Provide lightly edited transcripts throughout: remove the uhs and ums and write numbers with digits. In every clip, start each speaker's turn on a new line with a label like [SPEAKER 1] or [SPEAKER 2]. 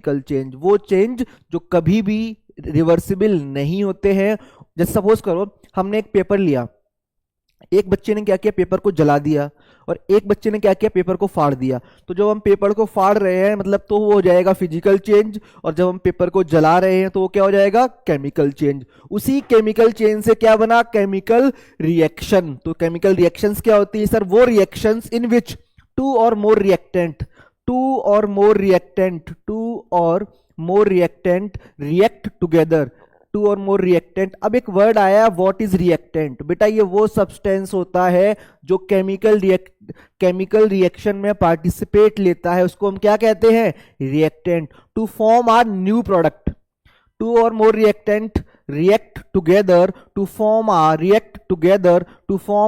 [SPEAKER 1] Chemical change, वो change जो कभी भी रिवर्सिबल नहीं होते हैं। जैसे सपोज करो हमने एक पेपर लिया, एक बच्चे ने क्या किया, पेपर को जला दिया, और एक बच्चे ने क्या किया, पेपर को फाड़ दिया। तो जब हम पेपर को फाड़ रहे हैं मतलब तो वो हो जाएगा फिजिकल चेंज, और जब हम पेपर को जला रहे हैं तो वो क्या हो जाएगा, केमिकल चेंज। उसी केमिकल चेंज से क्या बना, केमिकल रिएक्शन। तो केमिकल रिएक्शंस क्या होती है सर, वो reactions in which to or more reactant react together, to or more reactant. अब एक वर्ड आया, व्हाट इज रिएक्टेंट। बेटा ये वो सब्सटेंस होता है जो केमिकल रिएक्शन में पार्टिसिपेट लेता है, उसको हम क्या कहते हैं, reactant. To form are new product, two or more reactant react together to form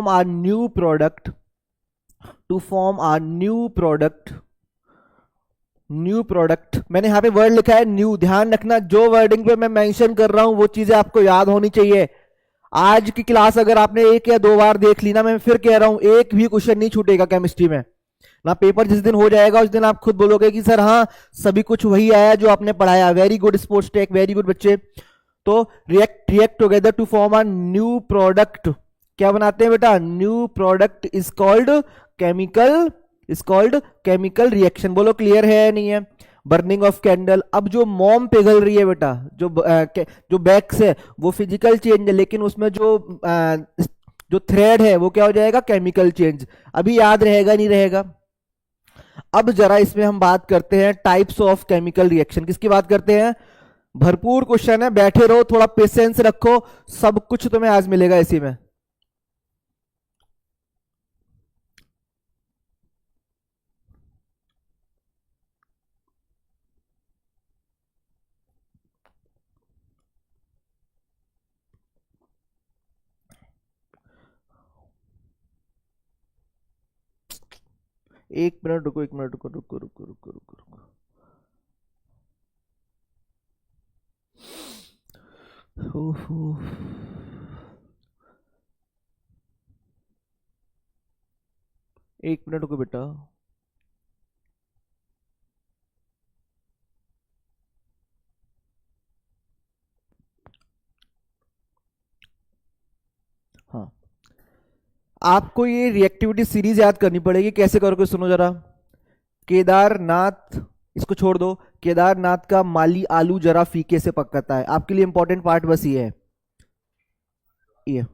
[SPEAKER 1] are new product, new product. मैंने यहां पे वर्ड लिखा है न्यू, ध्यान रखना जो वर्डिंग पे मैं मेंशन कर रहा हूं वो चीजें आपको याद होनी चाहिए। आज की क्लास अगर आपने एक या दो बार देख ली ना, मैं फिर कह रहा हूं एक भी क्वेश्चन नहीं छूटेगा केमिस्ट्री में ना। पेपर जिस दिन हो जाएगा उस दिन आप खुद बोलोगे कि सर हाँ सभी कुछ वही आया जो आपने पढ़ाया। Very good sports tech, very good बच्चे। तो react together to form a new product, क्या बनाते हैं बेटा, new product is called chemical reaction. बोलो क्लियर है या नहीं है। बर्निंग ऑफ कैंडल, अब जो मोम पिघल रही है बेटा, जो बैक्स है वो फिजिकल चेंज है, लेकिन उसमें जो थ्रेड है वो क्या हो जाएगा, केमिकल चेंज। अभी याद रहेगा नहीं रहेगा। अब जरा इसमें हम बात करते हैं टाइप्स ऑफ केमिकल रिएक्शन। किसकी बात करते हैं, भरपूर क्वेश्चन है, बैठे रहो, थोड़ा पेशेंस रखो, सब कुछ तुम्हें आज मिलेगा इसी में। एक मिनट रुको, एक मिनट रुको, रुको रुको रुको रुको रुको। ओहो, एक मिनट रुको बेटा। हाँ, आपको ये रिएक्टिविटी सीरीज याद करनी पड़ेगी। कैसे करोगे सुनो जरा। केदारनाथ, इसको छोड़ दो, केदारनाथ का माली आलू जरा फीके से पकाता है। आपके लिए इंपॉर्टेंट पार्ट बस ये है, ये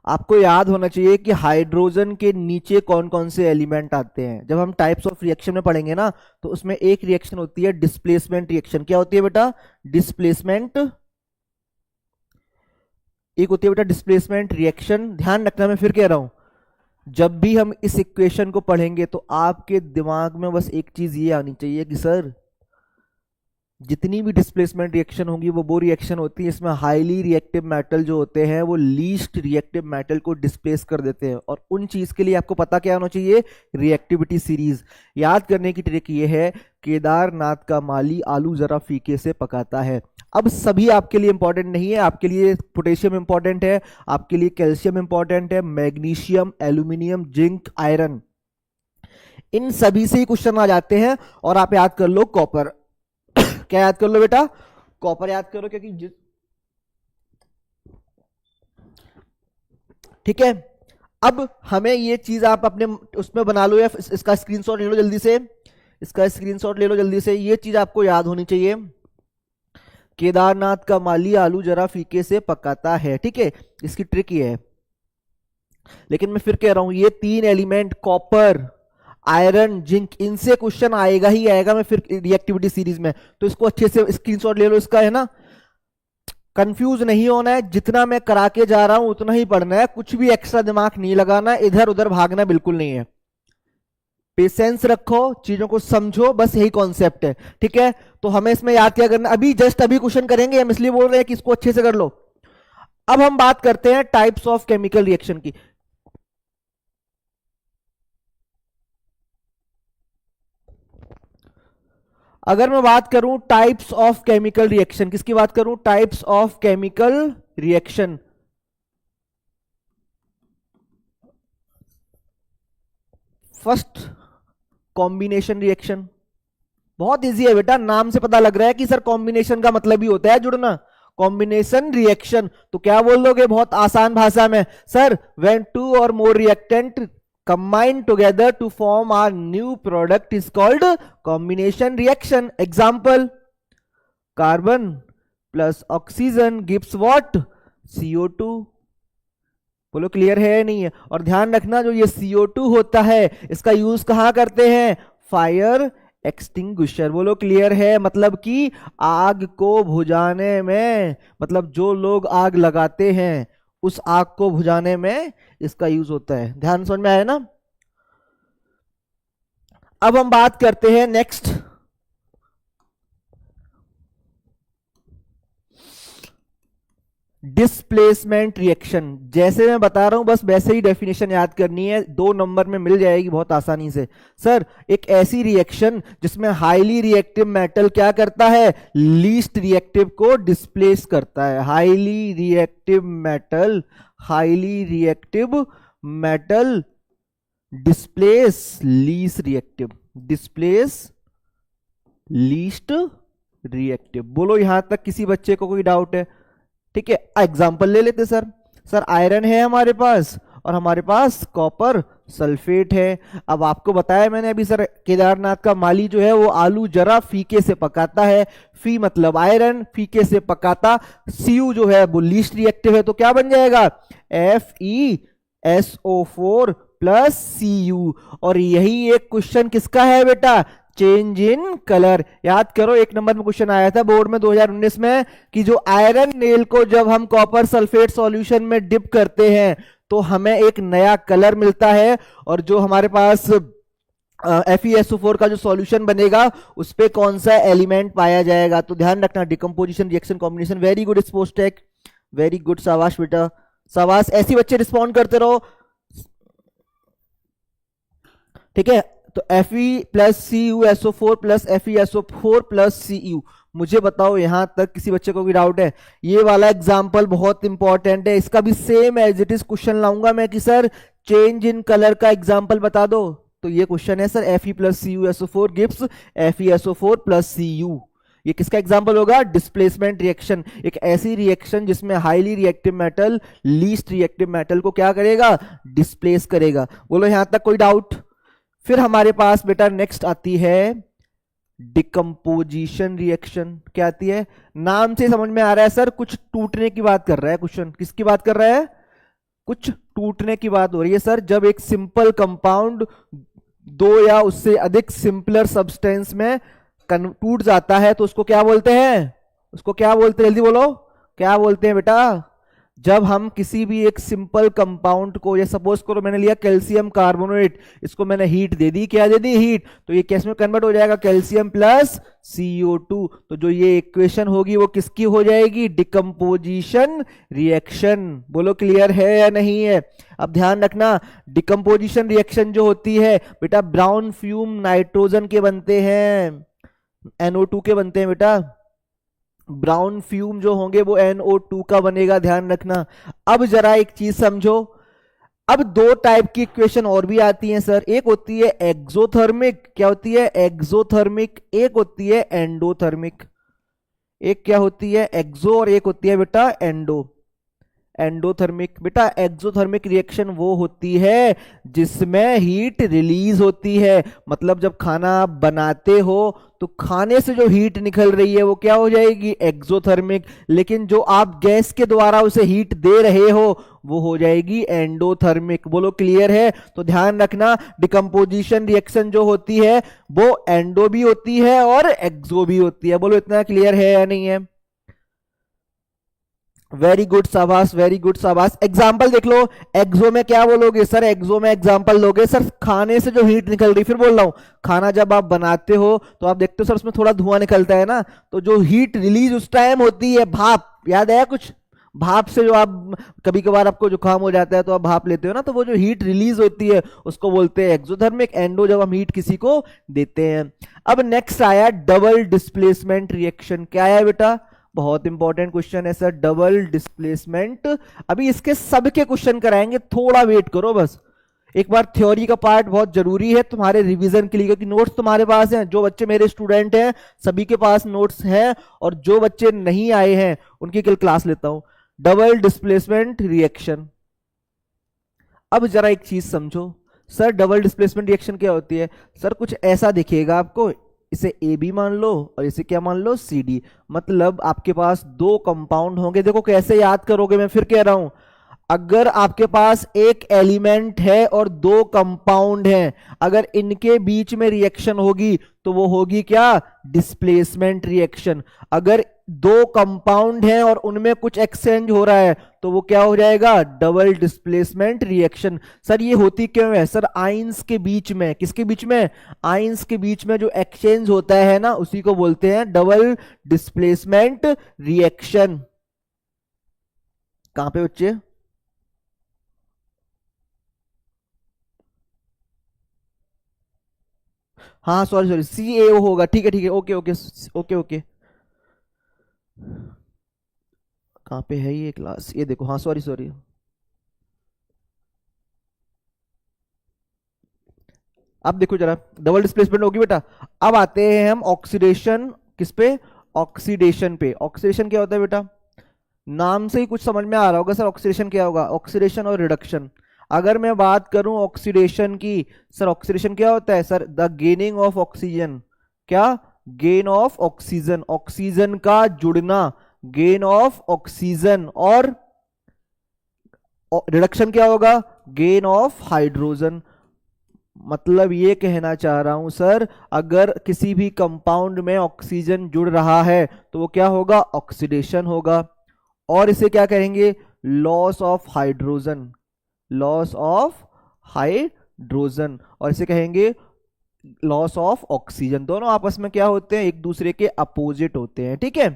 [SPEAKER 1] आपको याद होना चाहिए कि हाइड्रोजन के नीचे कौन कौन से एलिमेंट आते हैं। जब हम टाइप्स ऑफ रिएक्शन में पढ़ेंगे ना तो उसमें एक रिएक्शन होती है डिस्प्लेसमेंट रिएक्शन। क्या होती है बेटा, डिस्प्लेसमेंट। एक होती है बेटा डिस्प्लेसमेंट रिएक्शन। ध्यान रखना, मैं फिर कह रहा हूं, जब भी हम इस इक्वेशन को पढ़ेंगे तो आपके दिमाग में बस एक चीज ये आनी चाहिए कि सर जितनी भी डिस्प्लेसमेंट रिएक्शन होंगी वो रिएक्शन होती है इसमें हाईली रिएक्टिव मेटल जो होते हैं वो लीस्ट रिएक्टिव मेटल को डिस्प्लेस कर देते हैं। और उन चीज के लिए आपको पता क्या होना चाहिए, रिएक्टिविटी सीरीज। याद करने की ट्रिक ये है, केदारनाथ का माली आलू जरा फीके से पकाता है। अब सभी आपके लिए इंपॉर्टेंट नहीं है, आपके लिए पोटेशियम इंपॉर्टेंट है, आपके लिए कैल्शियम इंपॉर्टेंट है, मैग्नीशियम, एल्यूमिनियम, जिंक, आयरन, इन सभी से ही क्वेश्चन आ जाते हैं। और आप याद कर लो कॉपर। क्या याद कर लो बेटा, कॉपर याद करो, क्योंकि ठीक है। अब हमें ये चीज आप अपने उसमें बना लो या इसका स्क्रीनशॉट ले लो जल्दी से, इसका स्क्रीनशॉट ले लो जल्दी से। ये चीज आपको याद होनी चाहिए, केदारनाथ का माली आलू जरा फीके से पकाता है। ठीक है, इसकी ट्रिक ये है। लेकिन मैं फिर कह रहा हूं ये तीन एलिमेंट कॉपर, आयरन, जिंक, इनसे क्वेश्चन आएगा ही आएगा। मैं फिर रिएक्टिविटी सीरीज में, तो इसको अच्छे से स्क्रीनशॉट ले लो इसका, है ना। कंफ्यूज नहीं होना है, जितना मैं करा के जा रहा हूं उतना ही पढ़ना है, कुछ भी एक्स्ट्रा दिमाग नहीं लगाना, इधर उधर भागना बिल्कुल नहीं है। पेशेंस रखो, चीजों को समझो, बस यही कॉन्सेप्ट है। ठीक है, तो हमें इसमें याद क्या करना, अभी जस्ट अभी क्वेश्चन करेंगे, हम इसलिए बोल रहे हैं कि इसको अच्छे से कर लो। अब हम बात करते हैं टाइप्स ऑफ केमिकल रिएक्शन की। अगर मैं बात करूं टाइप्स ऑफ केमिकल रिएक्शन, किसकी बात करूं, types of chemical reaction. First, combination reaction. बहुत इजी है बेटा, नाम से पता लग रहा है कि सर कॉम्बिनेशन का मतलब ही होता है जुड़ना, कॉम्बिनेशन रिएक्शन। तो क्या बोल दोगे बहुत आसान भाषा में, sir when to or more reactant combine together to form our new product is called combination reaction. Example, carbon plus oxygen gives what? CO2. बोलो क्लियर है या नहीं है? और ध्यान रखना जो ये CO2 होता है इसका यूज कहां करते हैं? Fire extinguisher. बोलो क्लियर है? मतलब कि आग को बुझाने में, मतलब जो लोग आग लगाते हैं उस आग को बुझाने में इसका यूज होता है। ध्यान समझ में आया ना? अब हम बात करते हैं नेक्स्ट, डिस्प्लेसमेंट रिएक्शन। जैसे मैं बता रहा हूं बस वैसे ही डेफिनेशन याद करनी है, 2 नंबर में मिल जाएगी बहुत आसानी से। सर एक ऐसी रिएक्शन जिसमें हाईली रिएक्टिव मेटल क्या करता है? लीस्ट रिएक्टिव को डिस्प्लेस करता है। Highly reactive metal, highly reactive metal displace least reactive, displace least reactive. बोलो यहां तक किसी बच्चे को कोई डाउट है? ठीक है, एग्जांपल ले लेते सर। सर आयरन है हमारे पास और हमारे पास कॉपर सल्फेट है। अब आपको बताया मैंने अभी सर, केदारनाथ का माली जो है वो आलू जरा फीके से पकाता है। फी मतलब आयरन, फीके से पकाता। Cu जो है वो लीस्ट रिएक्टिव है, तो क्या बन जाएगा? FeSO4 plus Cu। और यही एक क्वेश्चन किसका है बेटा? Change in colour. याद करो 1 नंबर में क्वेश्चन आया था बोर्ड में 2019 में कि जो आयरन नेल को जब हम कॉपर सल्फेट सॉल्यूशन में डिप करते हैं तो हमें एक नया कलर मिलता है, और जो हमारे पास FeSO4 का जो सॉल्यूशन बनेगा उस पे कौन सा एलिमेंट पाया जाएगा। तो ध्यान रखना, decomposition reaction combination. Very good sportstech, very good, शाबाश बेटा शाबाश। ऐसी बच्चे रिस्पॉन्ड करते रहो, ठीक है। तो Fe plus CuSO4 plus FeSO4 plus Cu। मुझे बताओ यहां तक किसी बच्चे को भी डाउट है? ये वाला एग्जाम्पल बहुत इंपॉर्टेंट है, इसका भी same as it is question लाऊंगा मैं कि सर चेंज इन कलर का एग्जाम्पल बता दो। तो ये क्वेश्चन है sir, Fe plus CuSO4 gives FeSO4 plus Cu। ये किसका एग्जाम्पल होगा? Displacement reaction. एक ऐसी रिएक्शन जिसमें highly reactive metal least reactive metal को क्या करेगा? डिस्प्लेस करेगा। बोलो यहां तक कोई डाउट? फिर हमारे पास बेटा नेक्स्ट आती है डिकम्पोजिशन रिएक्शन। क्या आती है? नाम से समझ में आ रहा है सर कुछ टूटने की बात कर रहा है क्वेश्चन। किसकी बात कर रहा है? कुछ टूटने की बात हो रही है सर। जब एक सिंपल कंपाउंड 2 या उससे अधिक सिंपलर सब्सटेंस में टूट जाता है तो उसको क्या बोलते हैं? उसको क्या बोलते हैं? जल्दी बोलो, क्या बोलते हैं बेटा? जब हम किसी भी एक सिंपल कंपाउंड को, या सपोज करो मैंने लिया कैल्शियम कार्बोनेट, इसको मैंने हीट दे दी। क्या दे दी? हीट। तो ये कैसे में कन्वर्ट हो जाएगा? Calcium plus CO2। तो जो ये इक्वेशन होगी वो किसकी हो जाएगी? Decomposition reaction. बोलो क्लियर है या नहीं है? अब ध्यान रखना, डिकम्पोजिशन रिएक्शन जो होती है बेटा, ब्राउन फ्यूम नाइट्रोजन के बनते हैं, NO2 के बनते हैं बेटा। ब्राउन फ्यूम जो होंगे वो NO2 का बनेगा, ध्यान रखना। अब जरा एक चीज समझो, अब 2 टाइप की इक्वेशन और भी आती हैं सर। एक होती है एक्सोथर्मिक। क्या होती है? एक्सोथर्मिक। एक होती है एंडोथर्मिक। एक क्या होती है? एक्सो, और एक होती है बेटा एंडो। एंडोथर्मिक बेटा, एक्सोथर्मिक रिएक्शन वो होती है जिसमें हीट रिलीज होती है। मतलब जब खाना आप बनाते हो तो खाने से जो हीट निकल रही है वो क्या हो जाएगी? एक्सोथर्मिक। लेकिन जो आप गैस के द्वारा उसे हीट दे रहे हो वो हो जाएगी एंडोथर्मिक। बोलो क्लियर है? तो ध्यान रखना, डिकम्पोजिशन रिएक्शन जो होती है वो एंडो भी होती है और एक्सो भी होती है। बोलो इतना क्लियर है या नहीं है? वेरी गुड शाबाश, वेरी गुड शाबाश। एग्जाम्पल देख लो, एक्सो में क्या बोलोगे सर? एक्सो में एग्जाम्पल लोगे सर, खाने से जो हीट निकल रही। फिर बोल रहा हूं, खाना जब आप बनाते हो तो आप देखते हो सर उसमें थोड़ा धुआं निकलता है ना, तो जो हीट रिलीज उस टाइम होती है भाप। याद आया कुछ? भाप से जो आप कभी कभार आपको जुकाम हो जाता है तो आप भाप लेते हो ना, तो वो जो हीट रिलीज होती है उसको बोलते हैं एक्सोथर्मिक। एंडो जब हम हीट किसी को देते हैं। अब नेक्स्ट आया डबल डिस्प्लेसमेंट रिएक्शन। क्या आया बेटा? बहुत इंपॉर्टेंट क्वेश्चन है सर, डबल डिस्प्लेसमेंट। अभी इसके सबके क्वेश्चन कराएंगे, थोड़ा वेट करो बस। एक बार थ्योरी का पार्ट बहुत जरूरी है तुम्हारे रिवीजन के लिए, क्योंकि नोट्स तुम्हारे पास हैं। जो बच्चे मेरे स्टूडेंट हैं सभी के पास नोट्स हैं, और जो बच्चे नहीं आए हैं उनकी कल क्लास लेता हूं। Double displacement reaction. अब जरा एक चीज समझो सर, डबल डिस्प्लेसमेंट रिएक्शन क्या होती है? सर कुछ ऐसा दिखेगा आपको, इसे ए बी मान लो और इसे क्या मान लो, सी डी। मतलब आपके पास दो कंपाउंड होंगे। देखो कैसे याद करोगे, मैं फिर कह रहा हूं, अगर आपके पास एक एलिमेंट है और दो कंपाउंड हैं, अगर इनके बीच में रिएक्शन होगी तो वो होगी क्या, डिस्प्लेसमेंट रिएक्शन। अगर दो कंपाउंड हैं और उनमें कुछ एक्सचेंज हो रहा है तो वो क्या हो जाएगा, डबल डिस्प्लेसमेंट रिएक्शन। सर ये होती क्यों है? सर आइंस के बीच में, किसके बीच में, आइंस के बीच में जो एक्सचेंज होता है ना, उसी को बोलते हैं डबल डिस्प्लेसमेंट रिएक्शन। कहां पे बच्चे? हाँ सॉरी सॉरी, सी ए होगा, ठीक है ठीक है, ओके ओके ओके ओके। कहाँ पे है ये क्लास, ये देखो, हाँ सॉरी सॉरी। अब देखो जरा, डबल डिस्प्लेसमेंट होगी बेटा। अब आते हैं हम ऑक्सीडेशन, किस पे, ऑक्सीडेशन पे। ऑक्सीडेशन क्या होता है बेटा? नाम से ही कुछ समझ में आ रहा होगा सर ऑक्सीडेशन क्या होगा, ऑक्सीडेशन और रिडक्शन। अगर मैं बात करूं ऑक्सीडेशन की, सर ऑक्सीडेशन क्या होता है? Sir the gaining of oxygen. क्या? गेन ऑफ ऑक्सीजन, ऑक्सीजन का जुड़ना, गेन ऑफ ऑक्सीजन। और रिडक्शन क्या होगा, गेन ऑफ हाइड्रोजन। मतलब ये कहना चाह रहा हूं सर, अगर किसी भी कंपाउंड में ऑक्सीजन जुड़ रहा है तो वो क्या होगा, ऑक्सीडेशन होगा। और इसे क्या कहेंगे, loss of hydrogen, loss of hydrogen. और इसे कहेंगे लॉस ऑफ ऑक्सीजन। दोनों आपस में क्या होते हैं, एक दूसरे के अपोजिट होते हैं, ठीक है।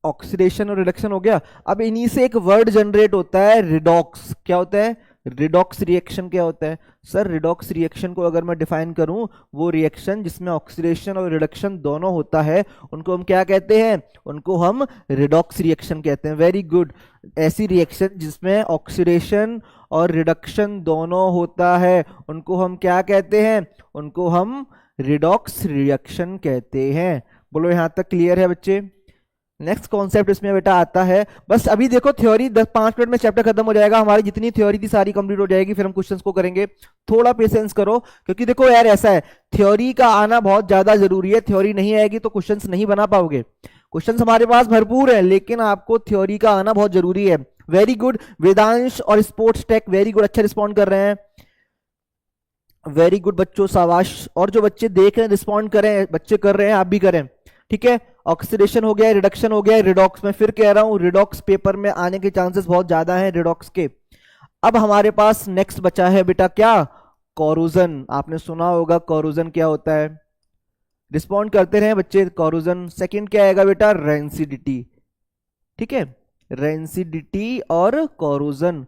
[SPEAKER 1] ऑक्सीडेशन और रिडक्शन हो गया। अब इन्हीं से एक वर्ड जनरेट होता है, रिडॉक्स। क्या होता है, रिडॉक्स रिएक्शन। क्या होता है सर? रिडॉक्स रिएक्शन को अगर मैं डिफाइन करूं, वो रिएक्शन जिसमें ऑक्सीडेशन और रिडक्शन दोनों होता है, उनको हम क्या कहते हैं, उनको हम रिडॉक्स रिएक्शन कहते हैं। Very good. ऐसी रिएक्शन जिसमें ऑक्सीडेशन और रिडक्शन दोनों होता है, उनको हम क्या कहते हैं, उनको हम रिडॉक्स रिएक्शन कहते हैं। बोलो यहां तक क्लियर है बच्चे? नेक्स्ट कॉन्सेप्ट इसमें बेटा आता है, बस अभी देखो थ्योरी 10-5 मिनट में चैप्टर खत्म हो जाएगा, हमारी जितनी थ्योरी थी सारी कंप्लीट हो जाएगी, फिर हम क्वेश्चंस को करेंगे। थोड़ा पेशेंस करो, क्योंकि देखो यार ऐसा है, थ्योरी का आना बहुत ज्यादा जरूरी है। थ्योरी नहीं आएगी तो क्वेश्चंस नहीं बना पाओगे। क्वेश्चंस हमारे पास भरपूर है, लेकिन आपको थ्योरी का आना बहुत जरूरी है। वेरी गुड वेदांश और स्पोर्ट्स टेक, वेरी गुड, अच्छा रिस्पॉन्ड कर रहे हैं। वेरी गुड बच्चों, शाबाश। और जो बच्चे देख रहे हैं रिस्पॉन्ड करें, बच्चे कर रहे हैं, आप भी करें, ठीक है। ऑक्सीडेशन हो गया, रिडक्शन हो गया, रिडॉक्स। मैं फिर कह रहा हूं, रिडॉक्स पेपर में आने के चांसेस बहुत ज्यादा हैं रिडॉक्स के। अब हमारे पास नेक्स्ट बचा है बेटा क्या, कोरोजन। आपने सुना होगा कोरोजन क्या होता है, रिस्पॉन्ड करते रहे बच्चे। कोरोजन सेकंड क्या आएगा बेटा, रेंसिडिटी, ठीक है, रेंसिडिटी और कोरोजन।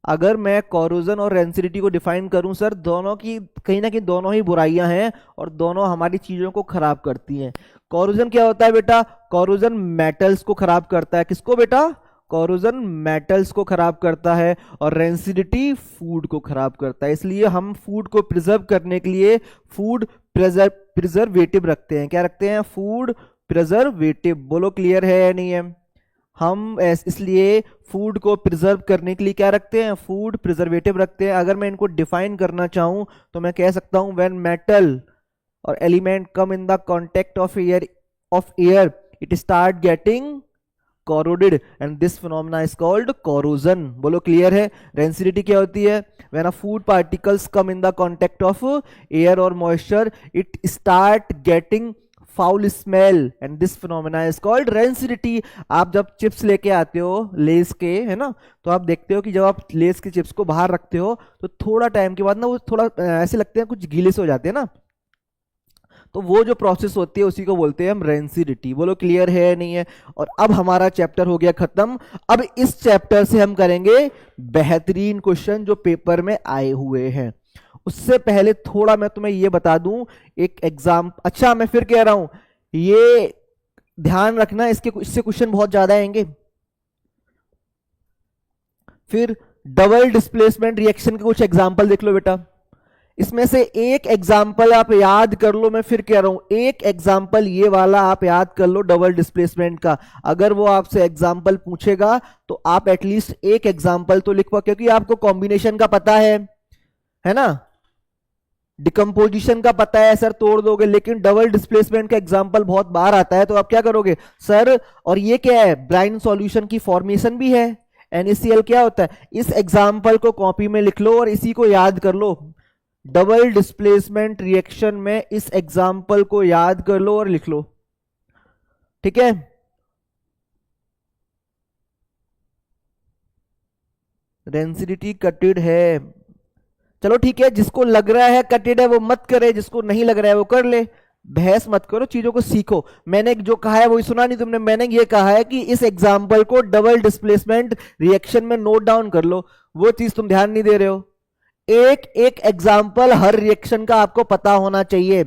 [SPEAKER 1] अगर मैं कोरोजन और रेंसिडिटी को डिफाइन करूं सर, दोनों की कहीं ना कहीं दोनों ही बुराइयां हैं और दोनों हमारी चीजों को खराब करती हैं। कोरोजन क्या होता है बेटा, कोरोजन मेटल्स को खराब करता है। किसको बेटा, कोरोजन मेटल्स को खराब करता है। और रेंसिडिटी फूड को खराब करता है। इसलिए हम फूड को प्रिजर्व करने के लिए फूड प्रिजर्वेटिव रखते हैं। क्या रखते हैं, फूड प्रिजर्वेटिव। बोलो क्लियर है या नहीं है? हम इसलिए फूड को प्रिजर्व करने के लिए क्या रखते हैं, फूड प्रिजर्वेटिव रखते हैं। अगर मैं इनको डिफाइन करना चाहूं तो मैं कह सकता हूं, व्हेन मेटल और element come in the contact of air it start getting corroded and this phenomena is called corrosion। बोलो क्लियर है? रेंसिडिटी क्या होती है, when a food particles come in the contact of air or moisture it start getting foul smell and this phenomena is called rancidity. आप जब chips लेके आते हो लेस के, है ना, तो आप देखते हो कि जब आप लेस के चिप्स को बाहर रखते हो तो थोड़ा टाइम के बाद ना वो थोड़ा ऐसे लगते हैं, कुछ गीले से हो जाते हैं ना, तो वो जो प्रोसेस होती है उसी को बोलते हैं हम रेंसिडिटी। बोलो क्लियर है नहीं है? और अब हमारा चैप्टर हो गया खत्म। अब इस चैप्टर से हम करेंगे बेहतरीन क्वेश्चन जो पेपर में आए हुए हैं। उससे पहले थोड़ा मैं तुम्हें ये बता दूं एक एग्जाम, अच्छा मैं फिर कह रहा हूं, ये ध्यान रखना, इससे क्वेश्चन बहुत ज्यादा आएंगे। फिर डबल डिस्प्लेसमेंट रिएक्शन के कुछ एग्जांपल देख लो बेटा। इसमें से एक एग्जाम्पल आप याद कर लो, मैं फिर कह रहा हूं एक एग्जाम्पल ये वाला आप याद कर लो डबल डिस्प्लेसमेंट का। अगर वो आपसे एग्जाम्पल पूछेगा तो आप एटलीस्ट एक एग्जाम्पल तो लिख पाओ, क्योंकि आपको कॉम्बिनेशन का पता है ना, डिकम्पोजिशन का पता है, सर तोड़ दोगे। लेकिन डबल डिस्प्लेसमेंट का एग्जाम्पल बहुत बार आता है, तो आप क्या करोगे सर, और ये क्या है, ब्राइन सॉल्यूशन की फॉर्मेशन भी है, NaCl क्या होता है। इस एग्जाम्पल को कॉपी में लिख लो और इसी को याद कर लो। डबल डिस्प्लेसमेंट रिएक्शन में इस एग्जाम्पल को याद कर लो और लिख लो, ठीक है। डेंसिटी कटेड है, चलो ठीक है, जिसको लग रहा है कटेड है वो मत करे, जिसको नहीं लग रहा है वो कर ले। बहस मत करो, चीजों को सीखो। मैंने जो कहा है वही सुना नहीं तुमने, मैंने ये कहा है कि इस एग्जाम्पल को डबल डिस्प्लेसमेंट रिएक्शन में नोट डाउन कर लो, वो चीज तुम ध्यान नहीं दे रहे हो। एक एक एग्जाम्पल हर रिएक्शन का आपको पता होना चाहिए।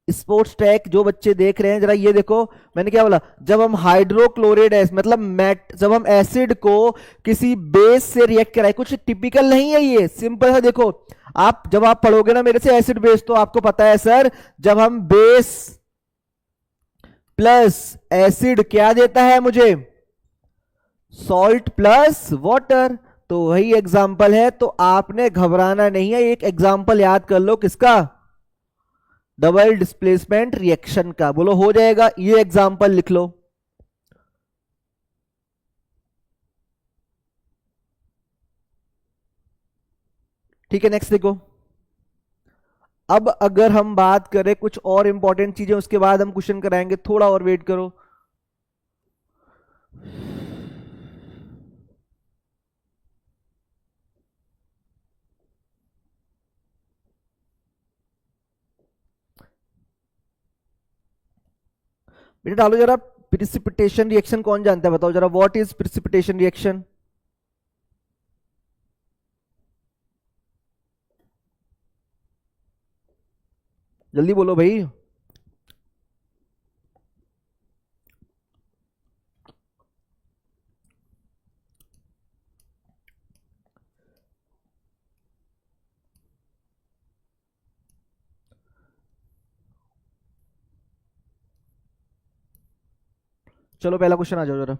[SPEAKER 1] स्पोर्ट्स टैक जो बच्चे देख रहे हैं जरा ये देखो, मैंने क्या बोला, जब हम हाइड्रोक्लोराइड मतलब जब हम एसिड को किसी बेस से रिएक्ट कराए, कुछ टिपिकल नहीं है ये, सिंपल है। देखो आप जब आप पढ़ोगे ना मेरे से एसिड बेस, तो आपको पता है सर, जब हम बेस प्लस एसिड क्या देता है मुझे, सॉल्ट प्लस वाटर, तो वही एग्जाम्पल है। तो आपने घबराना नहीं है, एक एग्जाम्पल याद कर लो किसका, डबल डिस्प्लेसमेंट रिएक्शन का। बोलो हो जाएगा, ये एग्जाम्पल लिख लो। ठीक है, नेक्स्ट देखो। अब अगर हम बात करें कुछ और इंपॉर्टेंट चीजें, उसके बाद हम क्वेश्चन कराएंगे, थोड़ा और वेट करो। बेटा डालो जरा, प्रिसिपिटेशन रिएक्शन कौन जानता है, बताओ जरा, व्हाट इज प्रिसिपिटेशन रिएक्शन। जल्दी बोलो भाई। चलो पहला क्वेश्चन आ जाओ जरा।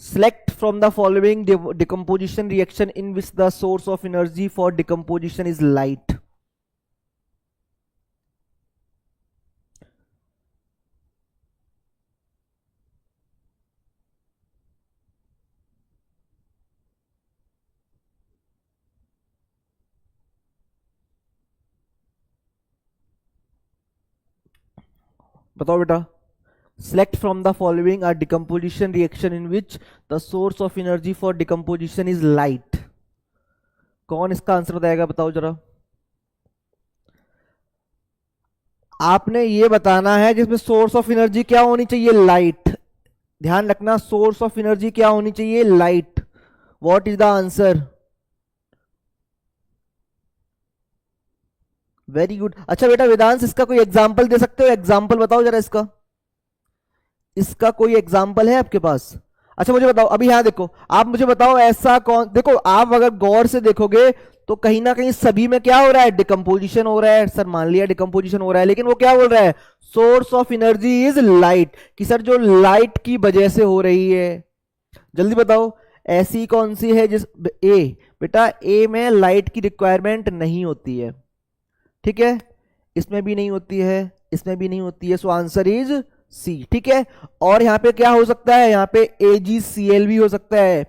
[SPEAKER 1] Select from the following decomposition reaction in which the source of energy for decomposition is light. बताओ बेटा। Select from the following a decomposition reaction in which the source of energy for decomposition is light. कौन इसका answer बताएगा, बताओ जरा। आपने ये बताना है जिसमें सोर्स ऑफ एनर्जी क्या होनी चाहिए, लाइट। ध्यान रखना, सोर्स ऑफ एनर्जी क्या होनी चाहिए, light. What is the answer, very good. अच्छा बेटा वेदांश, इसका कोई एग्जाम्पल दे सकते हो, एग्जाम्पल बताओ जरा इसका, इसका कोई एग्जाम्पल है आपके पास। अच्छा मुझे बताओ, अभी यहां देखो, आप मुझे बताओ ऐसा कौन, देखो आप अगर गौर से देखोगे तो कहीं ना कहीं सभी में क्या हो रहा है, डिकम्पोजिशन हो रहा है। सर मान लिया डिकम्पोजिशन हो रहा है, लेकिन वो क्या बोल रहा है, source of energy is light, कि सर जो लाइट की वजह से हो रही है। जल्दी बताओ ऐसी कौन सी है जिस, ए बेटा, ए में लाइट की रिक्वायरमेंट नहीं होती है, ठीक है, इसमें भी नहीं होती है, इसमें भी नहीं होती है, सो आंसर इज सी, ठीक है। और यहां पे क्या हो सकता है, यहां पे AgCl भी हो सकता है,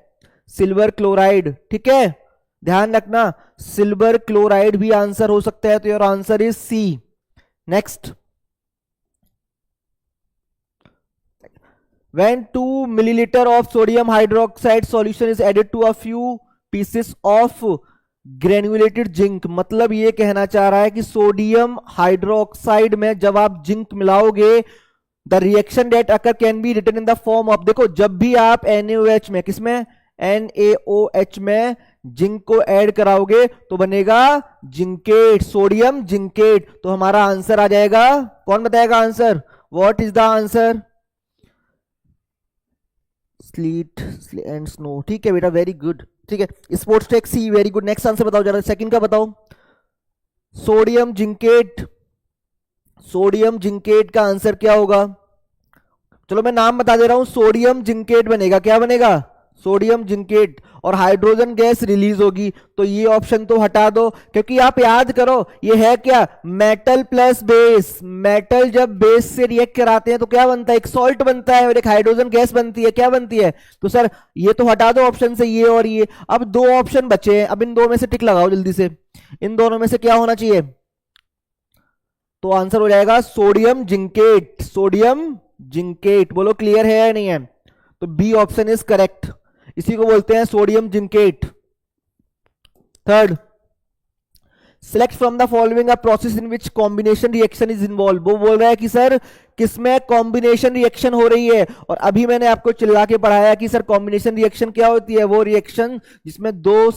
[SPEAKER 1] सिल्वर क्लोराइड, ठीक है, ध्यान रखना, सिल्वर क्लोराइड भी आंसर हो सकता है, तो your answer is C. Next, when 2 milliliter of sodium hydroxide solution is added to a few pieces of granulated zinc, मतलब ये कहना चाह रहा है कि सोडियम हाइड्रोक्साइड में जब आप जिंक मिलाओगे, the reaction that occur can be written in the form of, देखो जब भी आप NaOH में, किसमें, NaOH में जिंक को ऐड कराओगे तो बनेगा जिंकेट, सोडियम जिंकेट। तो हमारा आंसर आ जाएगा, कौन बताएगा answer, what is the answer, slit and snow, ठीक है बेटा, वेरी गुड। ठीक है, स्पोर्ट्स टेक सी, वेरी गुड। नेक्स्ट आंसर बताओ जरा, सेकंड का बताओ। सोडियम जिंकेट, सोडियम जिंकेट का आंसर क्या होगा? चलो मैं नाम बता दे रहा हूं, सोडियम जिंकेट बनेगा। क्या बनेगा? Sodium zincate. और हाइड्रोजन गैस रिलीज होगी, तो ये ऑप्शन तो हटा दो, क्योंकि आप याद करो ये है क्या, मेटल प्लस बेस। मेटल जब बेस से रिएक्ट कराते हैं तो क्या बनता है? एक सॉल्ट बनता है और एक हाइड्रोजन गैस बनती है। क्या बनती है? तो सर ये तो हटा दो ऑप्शन से, ये और ये। अब दो ऑप्शन बचे हैं, अब इन दो में से टिक लगाओ जल्दी से। इन दोनों में से क्या होना चाहिए? तो आंसर हो जाएगा सोडियम जिंकेट। सोडियम जिंकेट, बोलो क्लियर है या नहीं है? तो बी ऑप्शन इज करेक्ट, इसी को बोलते हैं sodium zincate. Third, select from the following a process in which combination reaction is involve. वो बोल रहा है कि सर किसमें कॉम्बिनेशन रिएक्शन हो रही है, और अभी मैंने आपको चिल्ला के पढ़ाया कि सर कॉम्बिनेशन रिएक्शन क्या होती है? वो रिएक्शन जिसमें दो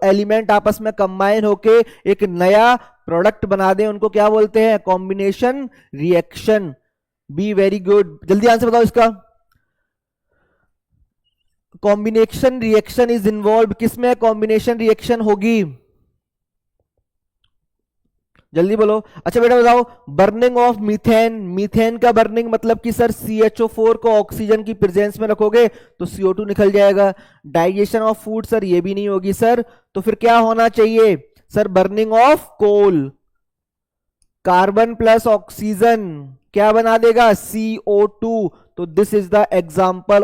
[SPEAKER 1] एलिमेंट आपस में कंबाइन होके एक नया प्रोडक्ट बना दें, उनको क्या बोलते हैं? Combination reaction. Be very good. जल्दी आंसर बताओ इसका। कॉम्बिनेशन रिएक्शन इज इन्वॉल्व, किसमें कॉम्बिनेशन रिएक्शन होगी? जल्दी बोलो। अच्छा बेटा बताओ, बर्निंग ऑफ मीथेन। मीथेन का बर्निंग मतलब कि सर CH4 को ऑक्सीजन की प्रेजेंस में रखोगे तो CO2 निकल जाएगा। डाइजेशन ऑफ फूड, सर ये भी नहीं होगी सर। तो फिर क्या होना चाहिए sir? Burning of coal. Carbon plus oxygen क्या बना देगा? CO2। तो this is the example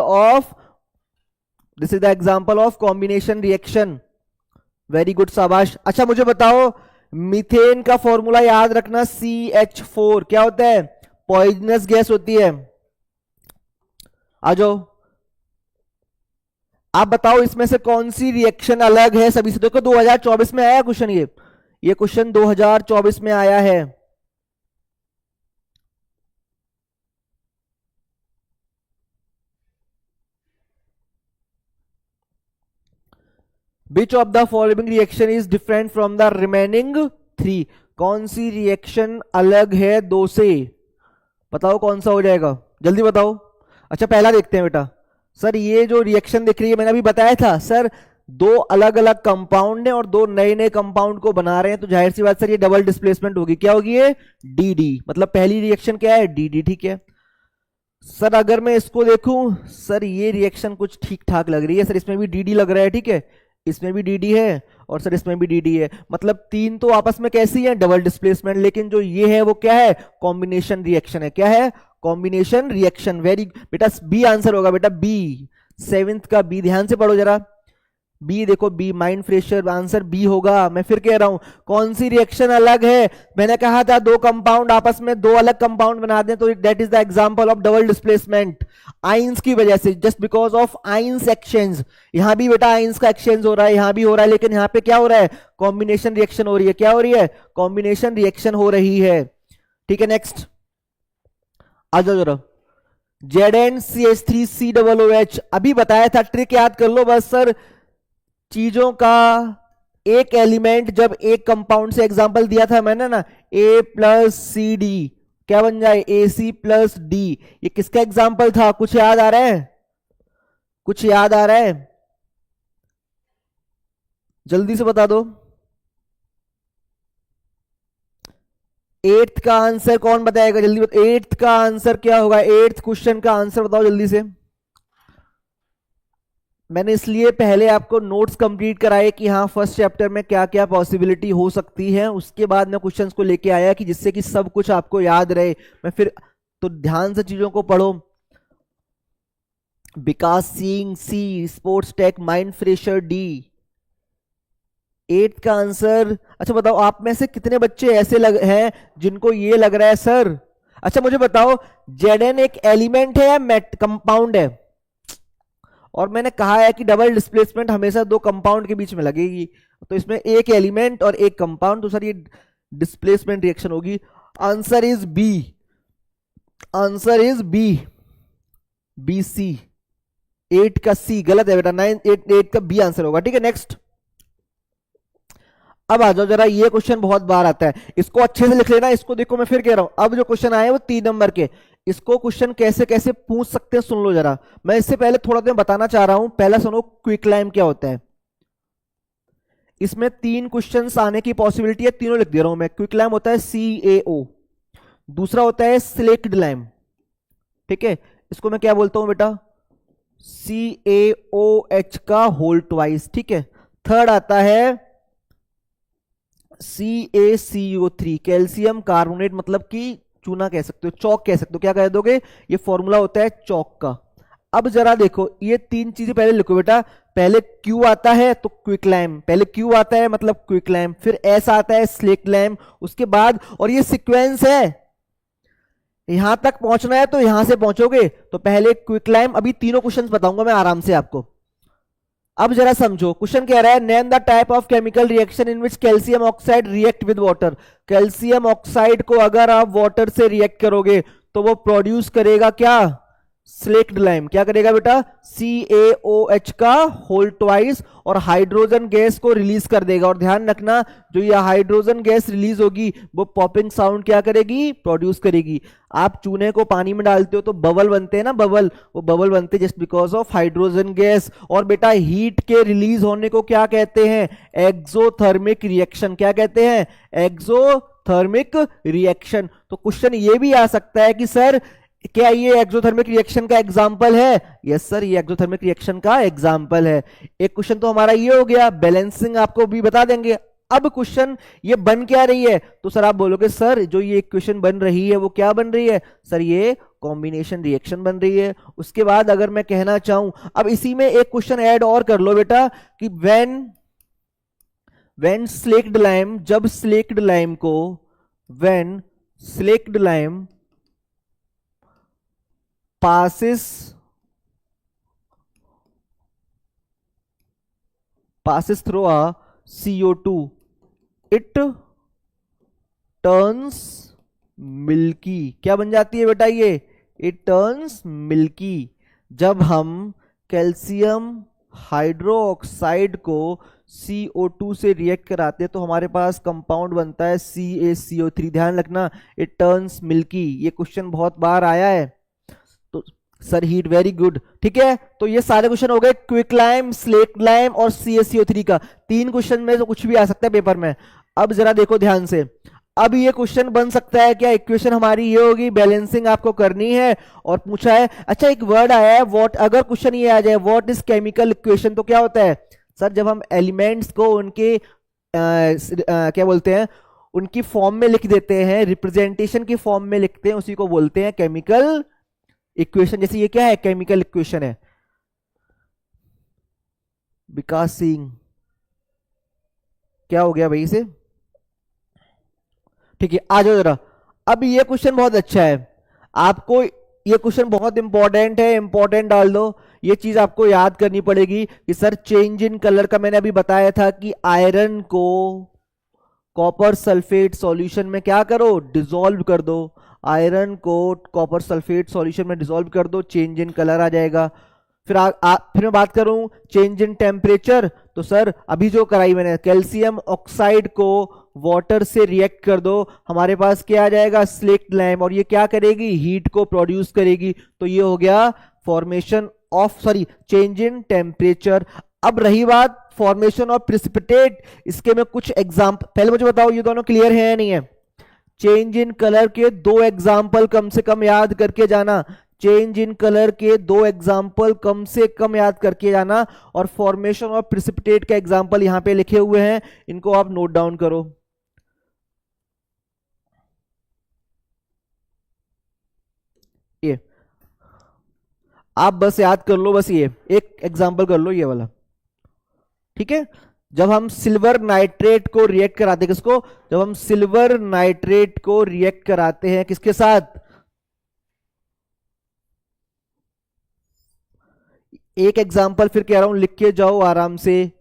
[SPEAKER 1] of combination reaction. Very good, शाबाश। अच्छा मुझे बताओ, मीथेन का फॉर्मूला याद रखना, CH4 क्या होता है? पॉइजनस गैस होती है। आ जाओ, आप बताओ इसमें से कौन सी रिएक्शन अलग है सभी से? देखो 2024 में आया क्वेश्चन, ये क्वेश्चन 2024 में आया है। Which of the following reaction is different from the remaining 3? कौन सी रिएक्शन अलग है दो से? बताओ कौन सा हो जाएगा, जल्दी बताओ। अच्छा पहला देखते हैं बेटा। सर ये जो रिएक्शन दिख रही है, मैंने अभी बताया था सर, दो अलग अलग कंपाउंड है और दो नए नए कंपाउंड को बना रहे हैं, तो जाहिर सी बात सर ये डबल डिस्प्लेसमेंट होगी। क्या होगी ये? DD। मतलब पहली रिएक्शन क्या है? DD। ठीक है सर, अगर मैं इसको देखूं, सर ये रिएक्शन कुछ ठीक ठाक लग रही है सर, इसमें भी DD लग रहा है। ठीक है, इसमें भी DD है और सर इसमें भी DD है, मतलब तीन तो आपस में कैसी है? Double displacement. लेकिन जो ये है वो क्या है? कॉम्बिनेशन रिएक्शन है। क्या है? Combination reaction. वेरी बेटा, बी आंसर होगा बेटा, बी। सेवेंथ का बी, ध्यान से पढ़ो जरा। बी देखो, B mind fresher, answer B होगा। मैं फिर कह रहा हूं, कौन सी रिएक्शन अलग है? मैंने कहा था दो कंपाउंड आपस में दो अलग कंपाउंड बना दें तो that is the example of double displacement. Ions की वजह से, just because of ions exchange. यहां भी बेटा आइंस का एक्सचेंज हो रहा है, यहां भी हो रहा है, लेकिन यहां पे क्या हो रहा है? कॉम्बिनेशन रिएक्शन हो रही है। क्या हो रही है? कॉम्बिनेशन रिएक्शन हो रही है। ठीक है, नेक्स्ट आ जाओ जरा। ZnCH3COOH, अभी बताया था, ट्रिक याद कर लो बस सर। चीजों का एक एलिमेंट जब एक कंपाउंड से, एग्जांपल दिया था मैंने ना, A+CD क्या बन जाए? AC+D। ये किसका एग्जांपल था? कुछ याद आ रहा है? कुछ याद आ रहा है? जल्दी से बता दो। एट्थ का आंसर कौन बताएगा? जल्दी बताओ, एट्थ का आंसर क्या होगा? एट्थ क्वेश्चन का आंसर बताओ जल्दी से। मैंने इसलिए पहले आपको नोट्स कंप्लीट कराए कि हाँ फर्स्ट चैप्टर में क्या क्या पॉसिबिलिटी हो सकती है, उसके बाद मैं क्वेश्चंस को लेके आया कि जिससे कि सब कुछ आपको याद रहे। मैं फिर तो ध्यान से चीजों को पढ़ो। Vikas Singh C, sports tech mind fresher D. Eight का आंसर। अच्छा बताओ, आप में से कितने बच्चे ऐसे हैं जिनको ये लग रहा है सर? अच्छा मुझे बताओ, Zn एक एलिमेंट है या कंपाउंड है? और मैंने कहा है कि डबल डिस्प्लेसमेंट हमेशा दो कंपाउंड के बीच में लगेगी, तो इसमें एक एलिमेंट और एक कंपाउंड, तो सर ये डिस्प्लेसमेंट रिएक्शन होगी। Answer is B. Answer is B, BC। 8 का C गलत है बेटा, 8 का B आंसर होगा। ठीक है, नेक्स्ट अब आ जाओ जरा। ये क्वेश्चन बहुत बार आता है, इसको अच्छे से लिख लेना। इसको देखो, मैं फिर कह रहा हूं, अब जो क्वेश्चन आए वो 3 नंबर के, इसको क्वेश्चन कैसे कैसे पूछ सकते हैं सुन लो जरा। मैं इससे पहले थोड़ा देर बताना चाह रहा हूं, पहला सुनो क्विकलाइम क्या होता है। इसमें 3 क्वेश्चंस आने की पॉसिबिलिटी है, तीनों लिख दे रहा हूं मैं। क्विकलाइम होता है CaO, दूसरा होता है स्लेक्ड लाइम, ठीक है, इसको मैं क्या बोलता हूं बेटा, CaOH का होल ट्वाइस, ठीक है। थर्ड आता है CaCO3, कैल्शियम कार्बोनेट, मतलब कि चूना कह सकते हो, चौक कह सकते हो, क्या कह दोगे, ये फॉर्मूला होता है चौक का। अब जरा देखो ये 3 चीजें पहले लिखो बेटा। पहले Q आता है तो क्विकलाइम, पहले Q आता है मतलब क्विकलाइम, फिर S आता है स्लेक्ड लाइम, उसके बाद, और ये सीक्वेंस है, यहां तक पहुंचना है तो यहां से पहुंचोगे, तो पहले क्विकलाइम। अभी तीनों क्वेश्चंस बताऊंगा मैं आराम से आपको। अब जरा समझो, क्वेश्चन कह रहा है name the type of chemical reaction in which calcium oxide react with water. Calcium oxide को अगर आप वाटर से रिएक्ट करोगे तो वो प्रोड्यूस करेगा क्या, स्लेक्ड लाइम। क्या करेगा बेटा, CaOH का होल ट्वाइस, और हाइड्रोजन गैस को रिलीज कर देगा। और ध्यान रखना, जो ये हाइड्रोजन गैस रिलीज होगी वो पॉपिंग साउंड क्या करेगी, प्रोड्यूस करेगी। आप चूने को पानी में डालते हो तो बबल बनते हैं ना, बबल, वो बबल बनते हैं just because of hydrogen gas. और बेटा हीट के रिलीज होने को क्या कहते हैं, एक्सोथर्मिक रिएक्शन। क्या कहते हैं, एक्सोथर्मिक रिएक्शन। तो क्वेश्चन ये भी आ सकता है कि सर क्या ये एक्सोथर्मिक रिएक्शन का एग्जाम्पल है। यस सर, ये एक्सोथर्मिक रिएक्शन का एग्जाम्पल है। एक क्वेश्चन तो हमारा ये हो गया, बैलेंसिंग आपको भी बता देंगे। अब क्वेश्चन ये बन क्या रही है, तो सर आप बोलोगे सर जो ये इक्वेशन बन रही है वो क्या बन रही है, सर ये कॉम्बिनेशन रिएक्शन बन रही है। उसके बाद अगर मैं कहना चाहूं, अब इसी में एक क्वेश्चन ऐड और कर लो बेटा कि व्हेन स्लेक्ड लाइम, जब स्लेक्ड लाइम को, when slaked lime passes through a CO2, it turns milky। क्या बन जाती है बेटा ये, it turns milky। जब हम कैल्शियम हाइड्रोक्साइड को CO2 से रिएक्ट कराते हैं तो हमारे पास कंपाउंड बनता है CaCO3। ध्यान रखना, it turns milky, ये क्वेश्चन बहुत बार आया है। तो सर हीट, वेरी गुड, ठीक है। तो ये सारे क्वेश्चन हो गए क्विकलाइम, स्लेक्ड लाइम और CaCO3 का। 3 क्वेश्चन में तो कुछ भी आ सकता है पेपर में। अब जरा देखो ध्यान से, अब ये क्वेश्चन बन सकता है क्या, इक्वेशन हमारी ये होगी, बैलेंसिंग आपको करनी है और पूछा है, अच्छा एक वर्ड आया है व्हाट, अगर क्वेश्चन ये आ जाए व्हाट इज केमिकल इक्वेशन, तो क्या होता है सर, जब हम एलिमेंट्स को उनके क्या बोलते हैं, उनकी फॉर्म में लिख देते हैं, रिप्रेजेंटेशन की फॉर्म में लिखते हैं, उसी को बोलते हैं केमिकल इक्वेशन। जैसे ये क्या है, केमिकल इक्वेशन है। विकास सिंह, क्या हो गया भाई से, ठीक है, आ जाओ जरा। अब ये क्वेश्चन बहुत अच्छा है, आपको ये क्वेश्चन बहुत इंपॉर्टेंट है, इंपॉर्टेंट डाल दो। ये चीज आपको याद करनी पड़ेगी कि सर चेंज इन कलर का मैंने अभी बताया था कि आयरन को कॉपर सल्फेट सॉल्यूशन में क्या करो, डिसॉल्व कर दो। आयरन को कॉपर सल्फेट सॉल्यूशन में डिसॉल्व कर दो, चेंज इन कलर आ जाएगा। फिर फिर मैं बात करूं चेंज इन टेम्परेचर, तो सर अभी जो कराई मैंने, कैल्शियम ऑक्साइड को वाटर से रिएक्ट कर दो, हमारे पास क्या आ जाएगा, स्लेक्ड लाइम, और ये क्या करेगी, हीट को प्रोड्यूस करेगी। तो ये हो गया formation of, sorry, change in temperature. अब रही बात फॉर्मेशन ऑफ प्रिसिपिटेट, इसके में कुछ एग्जाम्पल, पहले मुझे बताओ ये दोनों क्लियर है या नहीं है। चेंज इन कलर के 2 एग्जाम्पल कम से कम याद करके जाना, चेंज इन कलर के 2 एग्जाम्पल कम से कम याद करके जाना, और फॉर्मेशन ऑफ प्रिसिपिटेट का एग्जाम्पल यहां पे लिखे हुए हैं, इनको आप नोट डाउन करो। ये आप बस याद कर लो, बस ये एक एग्जाम्पल कर लो, ये वाला, ठीक है। जब हम सिल्वर नाइट्रेट को रिएक्ट कराते हैं, किसको, जब हम सिल्वर नाइट्रेट को रिएक्ट कराते हैं किसके साथ, एक एग्जाम्पल फिर कह रहा हूं, लिख के जाओ आराम से।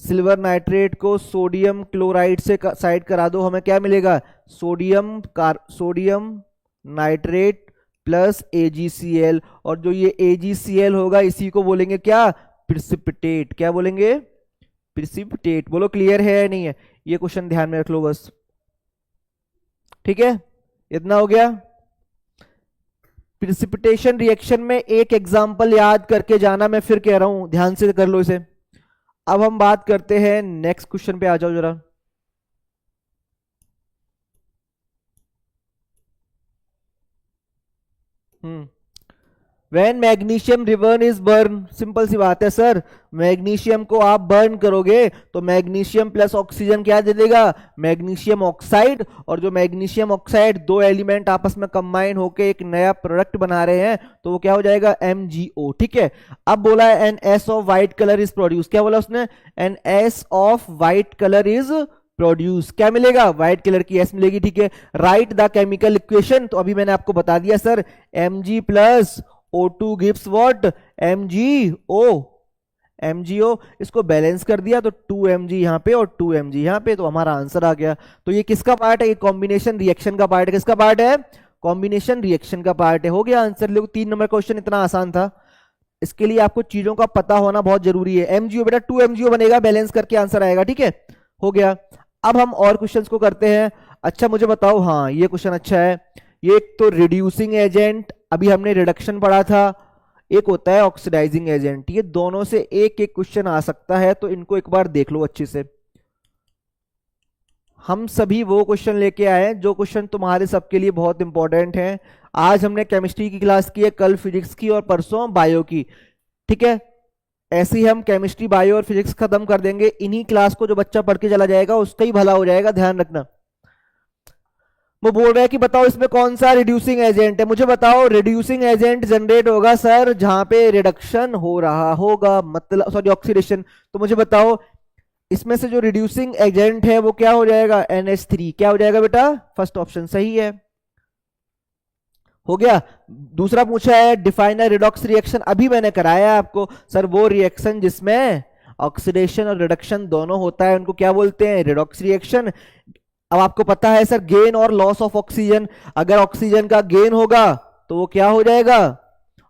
[SPEAKER 1] सिल्वर नाइट्रेट को सोडियम क्लोराइड से साइड करा दो, हमें क्या मिलेगा, सोडियम नाइट्रेट प्लस AgCl, और जो ये AgCl होगा इसी को बोलेंगे क्या, प्रिसिपिटेट। क्या बोलेंगे, प्रिसिपिटेट। बोलो क्लियर है या नहीं है, ये क्वेश्चन ध्यान में रख लो बस, ठीक है, इतना हो गया। प्रिसिपिटेशन रिएक्शन में एक एग्जांपल याद करके जाना, मैं फिर कह रहा हूं, ध्यान से कर लो इसे। अब हम बात करते हैं नेक्स्ट क्वेश्चन पे, आ जाओ जरा। When magnesium ribbon is burn, simple सी बात है सर, मैग्नीशियम को आप बर्न करोगे तो मैग्नीशियम प्लस ऑक्सीजन क्या दे देगा, मैग्नीशियम ऑक्साइड। और जो मैग्नीशियम ऑक्साइड, दो एलिमेंट आपस में कंबाइन होके एक नया प्रोडक्ट बना रहे हैं, तो वो क्या हो जाएगा, MgO। ठीक है, अब बोला है an ash of white colour is produce, क्या बोला उसने, an ash of white colour is produce, क्या मिलेगा, व्हाइट कलर की एस मिलेगी। ठीक है, राइट द केमिकल इक्वेशन, तो अभी मैंने आपको बता दिया sir, Mg plus O2 gives what, MgO। MgO इसको बैलेंस कर दिया तो 2Mg यहाँ पे और 2Mg यहाँ पे, तो हमारा आंसर आ गया। तो ये किसका पार्ट है, ये कॉम्बिनेशन रिएक्शन का पार्ट है। किसका पार्ट है, कॉम्बिनेशन रिएक्शन का पार्ट है। हो गया आंसर। लोग 3 नंबर क्वेश्चन इतना आसान था। इसके लिए आपको चीजों का पता होना बहुत जरूरी है। MgO बेटा 2MgO बनेगा, बैलेंस करके आंसर आएगा। ठीक है, हो गया। अब हम और क्वेश्चंस को करते हैं। अच्छा मुझे बताओ, हाँ ये क्वेश्चन अच्छा है। ये एक तो रिड्यूसिंग एजेंट, अभी हमने रिडक्शन पढ़ा था, एक होता है ऑक्सीडाइजिंग एजेंट। ये दोनों से एक एक क्वेश्चन आ सकता है, तो इनको एक बार देख लो अच्छे से। हम सभी वो क्वेश्चन लेके आए हैं जो क्वेश्चन तुम्हारे सबके लिए बहुत इंपॉर्टेंट हैं। आज हमने केमिस्ट्री की क्लास की है, कल फिजिक्स की और परसों बायो की। ठीक है, ऐसे ही हम केमिस्ट्री, बायो और फिजिक्स खत्म कर देंगे। इन्हीं क्लास को जो बच्चा पढ़ के चला जाएगा उसका ही भला हो जाएगा, ध्यान रखना। वो बोल रहा है कि बताओ इसमें कौन सा रिड्यूसिंग एजेंट है। मुझे बताओ, रिड्यूसिंग एजेंट जनरेट होगा सर जहां पे रिडक्शन हो रहा होगा, मतलब सॉरी ऑक्सीडेशन। तो मुझे बताओ इसमें से जो रिड्यूसिंग एजेंट है वो क्या हो जाएगा, NH3। क्या हो जाएगा बेटा, फर्स्ट ऑप्शन सही है। हो गया। दूसरा पूछा है डिफाइन अ रिडॉक्स रिएक्शन, अभी मैंने कराया आपको सर, वो रिएक्शन जिसमें ऑक्सीडेशन और रिडक्शन दोनों होता है उनको क्या बोलते हैं, रिडॉक्स रिएक्शन। अब आपको पता है सर, गेन और लॉस ऑफ ऑक्सीजन, अगर ऑक्सीजन का गेन होगा तो वो क्या हो जाएगा,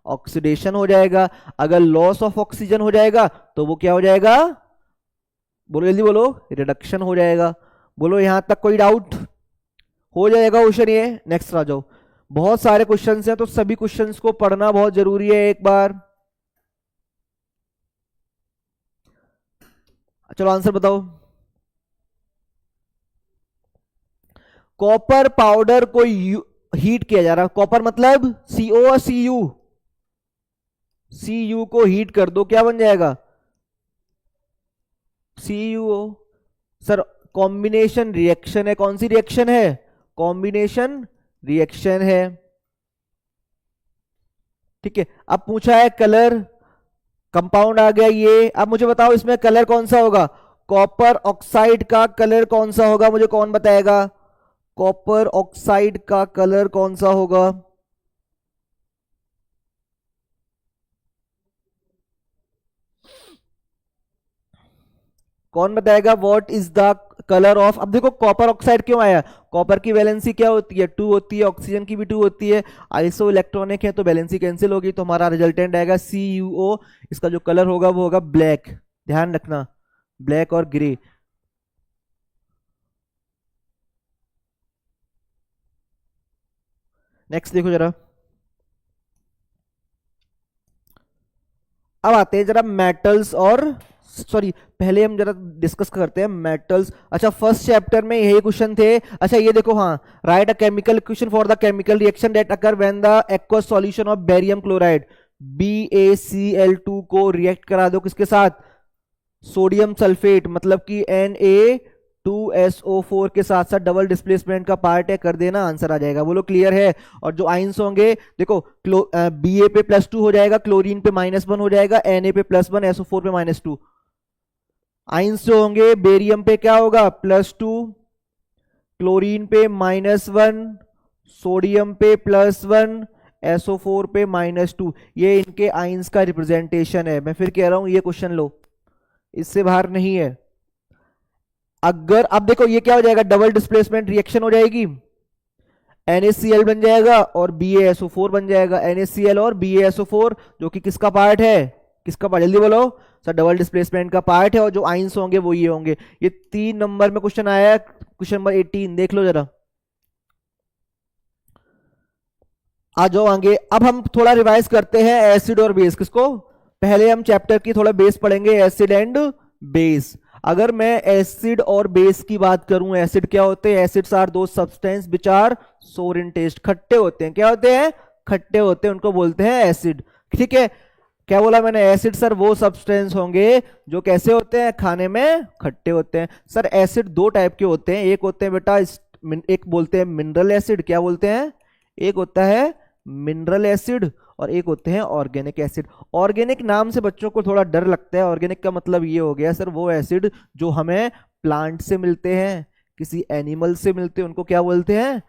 [SPEAKER 1] ऑक्सीडेशन हो जाएगा। अगर लॉस ऑफ ऑक्सीजन हो जाएगा तो वो क्या हो जाएगा, बोलो जल्दी बोलो, रिडक्शन हो जाएगा। बोलो यहां तक कोई डाउट, हो जाएगा क्वेश्चन ये। नेक्स्ट आ जाओ। बहुत सारे क्वेश्चंस हैं तो सभी क्वेश्चंस को पढ़ना बहुत जरूरी है एक बार। चलो आंसर बताओ। कॉपर पाउडर को हीट किया जा रहा है, कॉपर मतलब CO और Cu को हीट कर दो, क्या बन जाएगा, CuO। सर कॉम्बिनेशन रिएक्शन है, कौन सी रिएक्शन है, कॉम्बिनेशन रिएक्शन है। ठीक है, अब पूछा है कलर, कंपाउंड आ गया ये। अब मुझे बताओ इसमें कलर कौन सा होगा, कॉपर ऑक्साइड का कलर कौन सा होगा, मुझे कौन बताएगा, कॉपर ऑक्साइड का कलर कौन सा होगा। कौन बताएगा, what is the colour of. अब देखो कॉपर ऑक्साइड क्यों आया, कॉपर की वैलेंसी क्या होती है, 2 होती है, ऑक्सीजन की भी 2 होती है, आइसो इलेक्ट्रॉनिक है तो वैलेंसी कैंसिल होगी, तो हमारा रिजल्टेंट आएगा CuO। इसका जो कलर होगा वो होगा ब्लैक, ध्यान रखना, ब्लैक और ग्रे। नेक्स्ट देखो जरा। अब आते हैं जरा मेटल्स और, सॉरी पहले हम जरा डिस्कस करते हैं मेटल्स। अच्छा फर्स्ट चैप्टर में यही क्वेश्चन थे। अच्छा ये देखो, हाँ, right a chemical equation for the chemical reaction that occur when the aqueous solution of barium chloride BaCl2 को रिएक्ट करा दो किसके साथ, सोडियम सल्फेट, मतलब कि Na2SO4 के साथ साथ डबल डिस्प्लेसमेंट का पार्ट है, कर देना, आंसर आ जाएगा। बोलो क्लियर है। और जो आइंस होंगे देखो, Ba पे +2 हो जाएगा, क्लोरीन पे -1 हो जाएगा, Na पे +1, SO4 पे -2। आइंस जो होंगे बेरियम पे क्या होगा, +2, क्लोरीन पे -1, सोडियम पे +1, SO4 पे -2। ये इनके आइंस का रिप्रेजेंटेशन है। मैं फिर कह रहा हूं ये क्वेश्चन लो, इससे बाहर नहीं है। अगर अब देखो ये क्या हो जाएगा, डबल डिस्प्लेसमेंट रिएक्शन हो जाएगी, NaCl बन जाएगा और BaSO4 बन जाएगा, NaCl और BaSO4 जो कि किसका पार्ट है, किसका पार्ट, जल्दी बोलो सर, डबल डिस्प्लेसमेंट का पार्ट है। और जो आइंस होंगे वो ये होंगे। ये 3 नंबर में क्वेश्चन आया है, क्वेश्चन नंबर 18 देख लो जरा। आ जाओ आगे। अब हम थोड़ा रिवाइज करते हैं एसिड और बेस किसको। पहले हम चैप्टर की थोड़ा बेस पढ़ेंगे, एसिड एंड बेस। अगर मैं एसिड और बेस की बात करूं, एसिड क्या होते हैं? एसिड्स आर दो सब्सटेंस विच आर सोर इन टेस्ट, खट्टे होते हैं। क्या होते हैं? खट्टे होते हैं, उनको बोलते हैं एसिड। ठीक है, क्या बोला मैंने? एसिड सर वो सब्सटेंस होंगे जो कैसे होते हैं? खाने में खट्टे होते हैं। सर एसिड दो टाइप के होते हैं, एक होते हैं बेटा एक बोलते हैं मिनरल एसिड, क्या बोलते हैं? एक होता है मिनरल एसिड और एक होते हैं ऑर्गेनिक एसिड। ऑर्गेनिक नाम से बच्चों को थोड़ा डर लगता है। ऑर्गेनिक का मतलब ये हो गया सर वो एसिड जो हमें प्लांट से मिलते हैं, किसी एनिमल से मिलते हैं, उनको क्या बोलते हैं?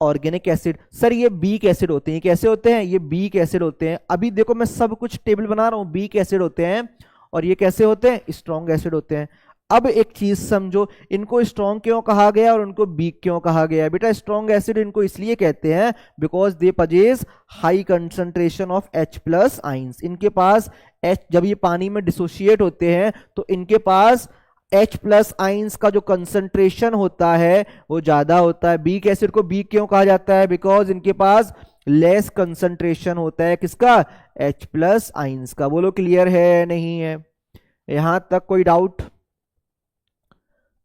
[SPEAKER 1] Organic acid. सर ये बीक एसिड होते हैं, कैसे होते हैं? ये बीक एसिड होते हैं। अभी देखो मैं सब कुछ टेबल बना रहा हूं, बीक एसिड होते हैं। और ये कैसे होते हैं? स्ट्रॉन्ग एसिड होते हैं। अब एक चीज समझो, इनको स्ट्रॉन्ग क्यों कहा गया और उनको बीक क्यों कहा गया? बेटा स्ट्रॉन्ग एसिड इनको इसलिए कहते हैं because they possess high concentration of H plus ions. इनके पास H, जब ये पानी में डिसोशिएट होते हैं तो इनके पास H प्लस आइंस का जो कंसंट्रेशन होता है वो ज्यादा होता है। बीक एसिड को बीक क्यों कहा जाता है? बिकॉज इनके पास लेस कंसंट्रेशन होता है किसका? H प्लस आइंस का। बोलो क्लियर है नहीं है? यहां तक कोई डाउट?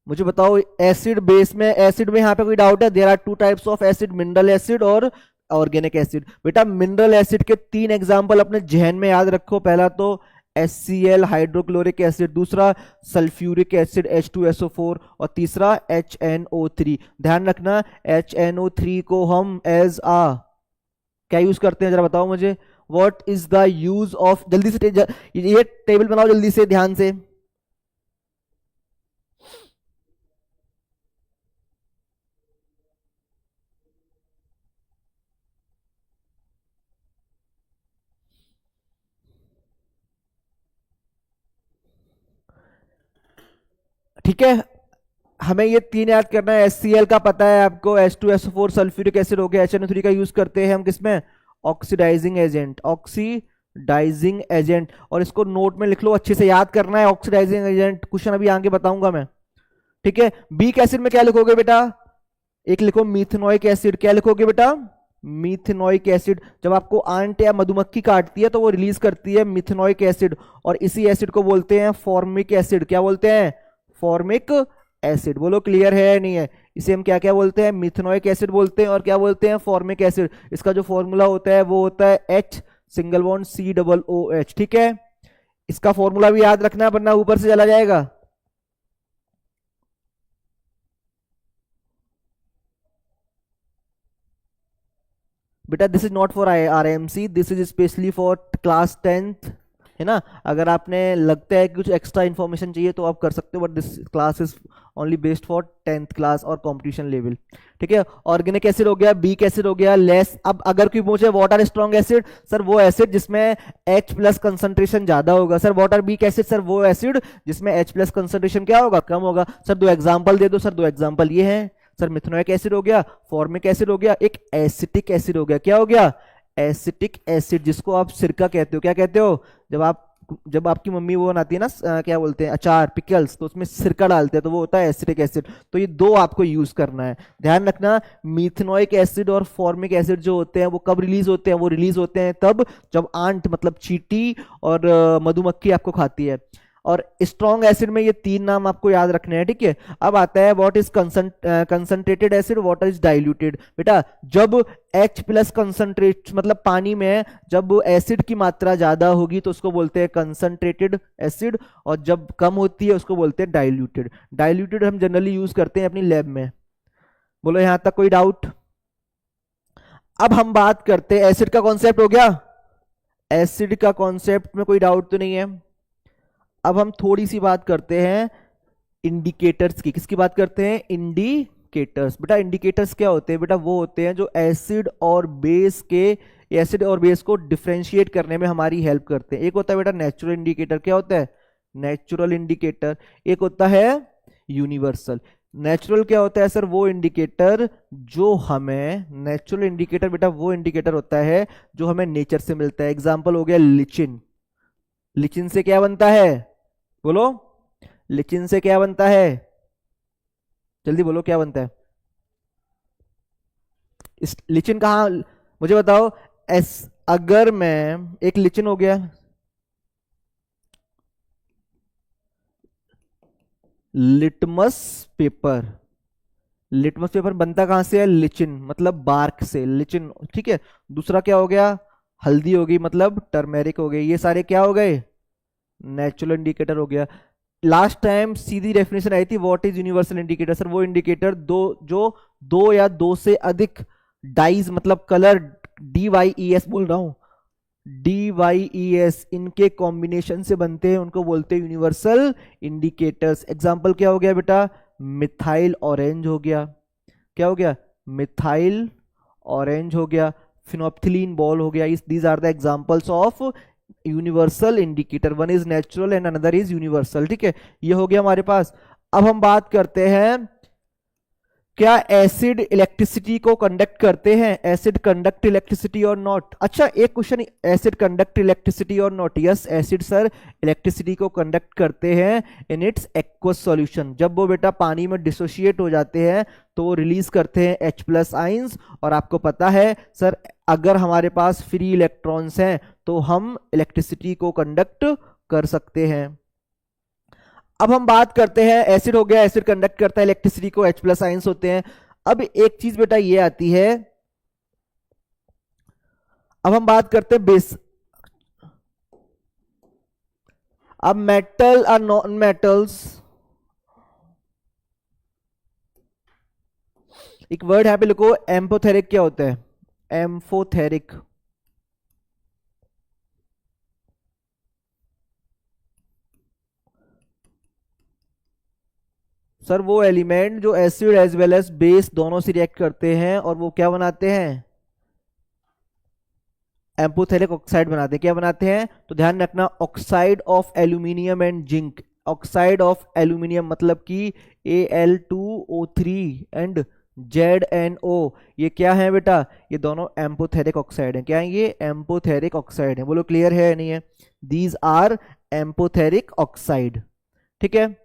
[SPEAKER 1] मुझे बताओ एसिड बेस में, एसिड में यहाँ पे कोई डाउट है? There are two types of acid, mineral acid और ऑर्गेनिक एसिड। बेटा मिनरल एसिड के तीन एग्जांपल अपने जहन में याद रखो। पहला तो HCl हाइड्रोक्लोरिक एसिड, दूसरा सल्फ्यूरिक एसिड H2SO4 और तीसरा HNO3। ध्यान रखना HNO3 को हम एज आ क्या यूज करते हैं? जरा बताओ मुझे, what is the use of, जल्दी से ये टेबल बनाओ जल्दी से ध्यान से। ठीक है, हमें ये तीन याद करना है। HCl का पता है आपको, H2SO4 सल्फ्यूरिक एसिड हो गया। HNO3 का यूज करते हैं हम किसमें? Oxidising agent, oxidising agent. और इसको नोट में लिख लो, अच्छे से याद करना है ऑक्सीडाइजिंग एजेंट, क्वेश्चन अभी आगे बताऊंगा मैं। ठीक है, बीक एसिड में क्या लिखोगे बेटा? एक लिखो मिथेनोइक एसिड। क्या लिखोगे बेटा? Methanoic acid. जब आपको आंट या मधुमक्खी काटती है तो वो रिलीज करती है मिथेनोइक एसिड, और इसी एसिड को बोलते हैं फॉर्मिक एसिड। क्या बोलते हैं? Formic acid. बोलो क्लियर है नहीं है? इसे हम क्या क्या बोलते हैं? मिथेनोइक एसिड बोलते हैं और क्या बोलते हैं? Formic acid. इसका जो फॉर्मूला होता है वो होता है H सिंगल बॉन्ड COOH। ठीक है, इसका फॉर्मूला भी याद रखना वरना ऊपर से चला जाएगा। बेटा this is not for RMC, this is specially for class 10th, है ना? अगर आपने लगता है कि कुछ एक्स्ट्रा इन्फॉर्मेशन चाहिए तो आप कर सकते हो, but this class is only based for 10th class और कंपटीशन लेवल। ठीक है, ऑर्गेनिक एसिड हो गया, बीक एसिड हो गया, लेस। अब अगर कोई पूछे what are strong acid, sir वो एसिड जिसमें H प्लस कंसंट्रेशन ज्यादा होगा। Sir what are weak acid, sir वो एसिड जिसमें H प्लस कंसंट्रेशन क्या होगा? कम होगा। सर दो एग्जाम्पल दे दो। सर दो एग्जाम्पल ये है सर, मिथेनोइक एसिड हो गया, फॉर्मिक एसिड हो गया, एक एसिटिक एसिड हो गया। क्या हो गया? एसिटिक एसिड, जिसको आप सिरका कहते हो। क्या कहते हो? जब आपकी मम्मी वो बनाती है ना, क्या बोलते हैं, अचार, पिकल्स, तो उसमें सिरका डालते हैं तो वो होता है एसिटिक एसिड। तो ये दो आपको यूज करना है, ध्यान रखना। मिथेनोइक एसिड और फॉर्मिक एसिड जो होते हैं वो कब रिलीज होते हैं? वो रिलीज होते हैं तब जब आंट मतलब चींटी और मधुमक्खी आपको खाती है। और स्ट्रॉन्ग एसिड में ये तीन नाम आपको याद रखने हैं। ठीक है, अब आता है what is concentrated acid, what is diluted. बेटा जब H प्लस कंसंट्रेट मतलब पानी में जब एसिड की मात्रा ज्यादा होगी तो उसको बोलते हैं कंसंट्रेटेड एसिड, और जब कम होती है उसको बोलते हैं डाइल्यूटेड। डाइल्यूटेड हम जनरली यूज करते हैं अपनी लैब में। बोलो यहां तक कोई डाउट? अब हम बात करते हैं, एसिड का कॉन्सेप्ट हो गया। एसिड का कॉन्सेप्ट में कोई डाउट तो नहीं है। अब हम थोड़ी सी बात करते हैं इंडिकेटर्स की। किसकी बात करते हैं? इंडिकेटर्स। बेटा इंडिकेटर्स क्या होते हैं? बेटा वो होते हैं जो एसिड और बेस को डिफरेंशिएट करने में हमारी हेल्प करते हैं। एक होता है बेटा नेचुरल इंडिकेटर। क्या होता है? Natural indicator. एक होता है यूनिवर्सल। नेचुरल क्या होता है सर? वो इंडिकेटर जो हमें, नेचुरल इंडिकेटर बेटा वो इंडिकेटर होता है जो हमें नेचर से मिलता है। एग्जाम्पल हो गया लिचिन। लिचिन से क्या बनता है? बोलो, लिचिन से क्या बनता है? जल्दी बोलो क्या बनता है? इस लिचिन कहाँ, मुझे बताओ, एस अगर मैं एक लिचिन हो गया, लिटमस पेपर, लिटमस पेपर बनता कहां से है, लिचिन मतलब बार्क से, लिचिन, ठीक है। दूसरा क्या हो गया, हल्दी हो गई मतलब टर्मेरिक हो गई, ये सारे क्या हो गए, नेचुरल इंडिकेटर हो गया। लास्ट टाइम सीधी डेफिनेशन आई थी what is universal indicator, sir वो इंडिकेटर दो जो दो या दो से अधिक डाइज मतलब कलर, DYES बोल रहा हूं, DYES इनके कॉम्बिनेशन से बनते हैं, उनको बोलते हैं यूनिवर्सल इंडिकेटर्स। एग्जांपल क्या हो गया बेटा, मिथाइल ऑरेंज हो गया, क्या हो गया, मिथाइल ऑरेंज हो गया, फिनोप्थिलीन बॉल हो गया। इस these are the examples of universal indicator, one is natural and another is universal, ठीक है। ये हो गया हमारे पास। अब हम बात करते हैं, क्या एसिड इलेक्ट्रिसिटी को कंडक्ट करते हैं, एसिड कंडक्ट इलेक्ट्रिसिटी और नॉट। अच्छा एक क्वेश्चन, एसिड कंडक्ट इलेक्ट्रिसिटी और not, yes acid sir electricity को कंडक्ट करते हैं इन इट्स एक्वस सॉल्यूशन। जब वो बेटा पानी में डिसोशिएट हो जाते हैं तो वो रिलीज करते हैं H+ आइंस, और आपको पता है सर अगर हमारे पास फ्री इलेक्ट्रॉन्स हैं तो हम इलेक्ट्रिसिटी को कंडक्ट कर सकते हैं। अब हम बात करते हैं, एसिड हो गया, एसिड कंडक्ट करता है इलेक्ट्रिसिटी को, H+ आइंस होते हैं। अब एक चीज बेटा ये आती है, अब हम बात करते हैं बेस। अब मेटल और नॉन मेटल्स, एक वर्ड यहां पे लिखो, एम्फोथेरिक क्या होता है, एम्फोथेरिक। सर वो एलिमेंट जो acid as well as base दोनों से रिएक्ट करते हैं और वो क्या बनाते हैं, एम्फोथेरिक ऑक्साइड बनाते हैं। क्या बनाते हैं, तो ध्यान रखना, oxide of aluminium and zinc, oxide of aluminium मतलब कि Al2O3 एंड ZnO, ये क्या है बेटा, ये दोनों एम्फोथेरिक ऑक्साइड हैं। क्या है ये, एम्फोथेरिक ऑक्साइड है। बोलो क्लियर है नहीं है, दीज आर एम्फोथेरिक ऑक्साइड, ठीक है।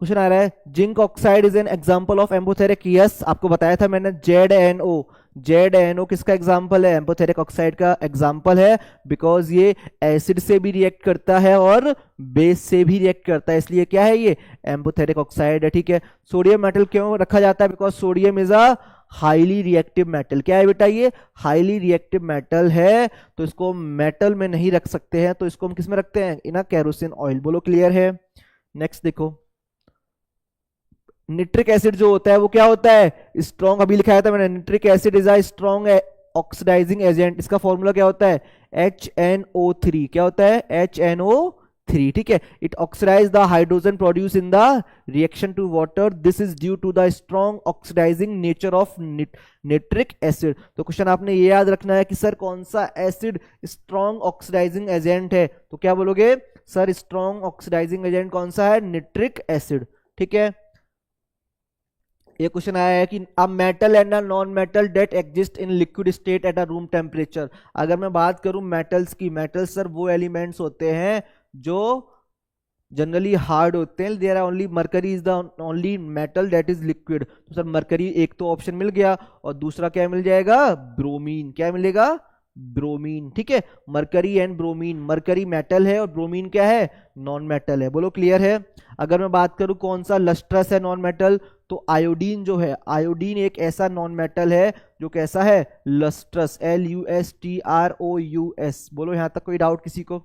[SPEAKER 1] क्वेश्चन आ रहा है, zinc oxide is an example of amphoteric, yes आपको बताया था मैंने, ZnO, ZnO किसका एग्जांपल है, एम्फोथेरिक ऑक्साइड का एग्जांपल है, बिकॉज ये एसिड से भी रिएक्ट करता है और बेस से भी रिएक्ट करता है, इसलिए क्या है ये एम्फोथेरिक ऑक्साइड है, ठीक है। सोडियम मेटल क्यों रखा जाता है, because sodium is a highly reactive metal. क्या है बेटा, ये हाईली रिएक्टिव मेटल है, तो इसको मेटल में नहीं रख सकते हैं, तो इसको हम किस में रखते हैं, इन अ केरोसिन ऑयल। बोलो क्लियर है। नेक्स्ट देखो, निट्रिक एसिड जो होता है वो क्या होता है, स्ट्रॉन्ग, अभी लिखाया था मैंने, nitric acid is a strong oxidising agent. इसका फॉर्मूला क्या होता है, HNO3, क्या होता है, HNO3, ठीक है। It oxidise the hydrogen produce in the reaction to water, this is due to the strong oxidising nature of nitric acid. तो क्वेश्चन आपने ये याद रखना है कि सर कौन सा एसिड स्ट्रॉन्ग ऑक्सीडाइजिंग एजेंट है, तो क्या बोलोगे, सर स्ट्रॉन्ग ऑक्सीडाइजिंग एजेंट कौन सा है, निट्रिक एसिड, ठीक है। ये क्वेश्चन आया है कि a metal and a non metal that exist in liquid state at a room temperature. अगर मैं बात करूं मेटल्स की, मेटल्स सर वो एलिमेंट्स होते हैं जो जनरली हार्ड होते हैं, there are only, mercury is the only metal that is liquid. तो सर मरकरी एक तो ऑप्शन मिल गया, और दूसरा क्या मिल जाएगा, ब्रोमीन, क्या मिलेगा, ब्रोमीन, ठीक है। Mercury and bromine, mercury metal है और ब्रोमीन क्या है, नॉन मेटल है। बोलो क्लियर है। अगर मैं बात करूं कौन सा लस्ट्रस है नॉन मेटल, तो आयोडीन जो है, आयोडीन एक ऐसा नॉन मेटल है जो कैसा है, लस्ट्रस, LUSTROUS। बोलो यहां तक कोई डाउट किसी को,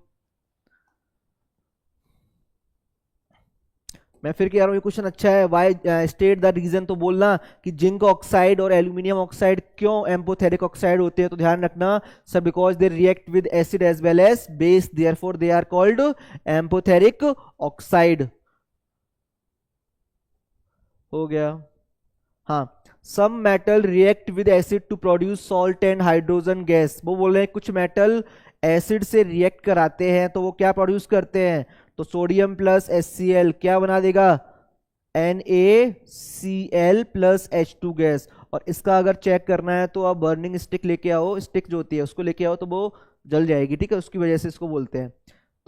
[SPEAKER 1] मैं फिर कह रहा हूँ ये क्वेश्चन अच्छा है। वाई स्टेट द रीजन, तो बोलना कि जिंक ऑक्साइड और एल्यूमिनियम ऑक्साइड क्यों एम्फोथेरिक ऑक्साइड होते हैं, तो ध्यान रखना sir because they react with acid as well as base, therefore they are called amphoteric oxide. हो गया, हाँ। Some metal react with acid to produce salt and hydrogen gas. वो बोल रहे हैं कुछ मेटल एसिड से रिएक्ट कराते हैं तो वो क्या प्रोड्यूस करते हैं, तो सोडियम प्लस HCl क्या बना देगा, NaCl प्लस H2 गैस। और इसका अगर चेक करना है तो आप बर्निंग स्टिक लेके आओ, स्टिक जो होती है उसको लेके आओ तो वो जल जाएगी, ठीक है, उसकी वजह से इसको बोलते हैं।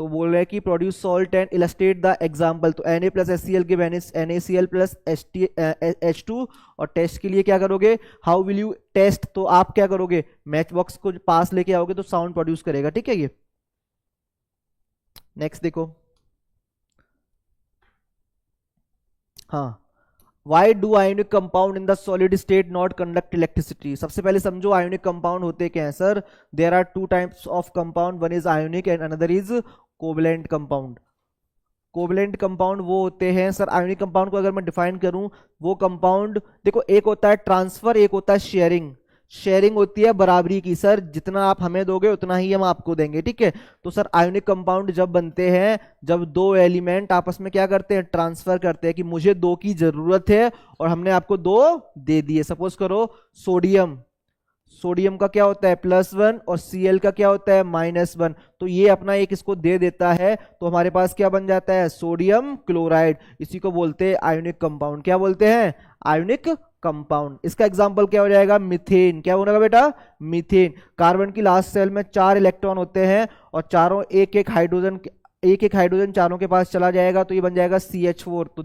[SPEAKER 1] तो बोल रहे हैं कि produce salt and illustrate the example. तो Na plus HCl give NaCl plus H2, और टेस्ट के लिए क्या करोगे, हाउ विल यू टेस्ट, तो आप क्या करोगे, मैच बॉक्स को पास लेके आओगे तो साउंड प्रोड्यूस करेगा, ठीक है। ये नेक्स्ट देखो, हाँ, why do ionic compound in the solid state not conduct electricity. सबसे पहले समझो आयोनिक कंपाउंड होते क्या है sir. There are two types of compound, one is ionic and another is covalent compound. Covalent compound वो होते हैं सर, आयोनिक कंपाउंड को अगर मैं डिफाइन करूं, वो कंपाउंड देखो, एक होता है ट्रांसफर, एक होता है शेयरिंग। शेयरिंग होती है बराबरी की सर, जितना आप हमें दोगे उतना ही हम आपको देंगे, ठीक है। तो सर आयोनिक कंपाउंड जब बनते हैं, जब दो एलिमेंट आपस में क्या करते हैं, ट्रांसफर करते हैं, कि मुझे दो की जरूरत है और हमने आपको दो दे दिए। सपोज करो सोडियम, सोडियम का क्या होता है +1 और Cl का क्या होता है -1, तो ये अपना एक इसको दे देता है, तो हमारे पास क्या बन जाता है, सोडियम क्लोराइड। इसी को बोलते हैं आयोनिक कंपाउंड। क्या बोलते हैं, आयोनिक कंपाउंड। इसका एग्जांपल क्या हो जाएगा, मीथेन। क्या होगा बेटा, मीथेन। कार्बन की लास्ट सेल में 4 इलेक्ट्रॉन होते हैं और चारों एक एक हाइड्रोजन चारों के पास चला जाएगा, तो ये बन जाएगा CH4। तो